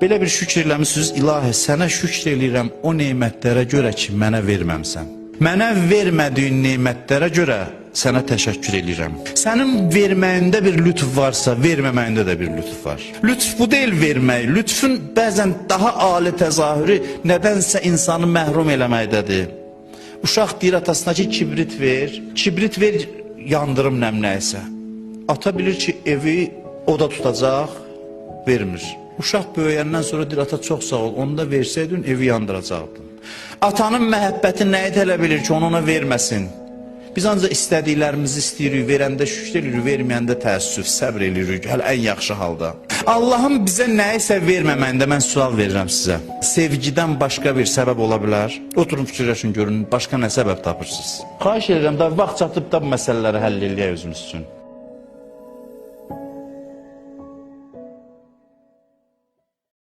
Belə bir şükür eləmişsiniz, ilahi, sənə şükür eləyirəm o nemətlərə görə ki, mənə verməmsən. Mənə vermədiyin nemətlərə görə sənə təşəkkür eləyirəm. Sənin verməyində bir lütf varsa, verməməyində də bir lütf var. Lütf bu deyil vermək. Lütfün bəzən daha ali təzahürü nədənsə insanı məhrum eləməkdədir. Uşaq deyir atasına ki, kibrit ver. Kibrit ver, yandırım nəmnəysə. Ata bilir ki, evi oda tutacaq, vermir. Uşaq böyüyəndən sonra deyir, ata çox sağ ol, onu da versəydin evi yandıracaqdın. Atanın məhəbbəti nəyi tələb edir ki, onu ona verməsin? Biz ancaq istədiklərimizi istəyirik, verəndə şükür edirik, verməyəndə təəssüf, səbr edirik, hələ ən yaxşı halda. Allahın bizə nəyisə verməməyində mən sual verirəm sizə. Sevgidən başqa bir səbəb ola bilər? Oturun fikirləşin, görün, başqa nə səbəb tapırsınız? Xahiş edirəm, da vaxt çatıb da bu məsələləri həll eləyək özümüz üçün.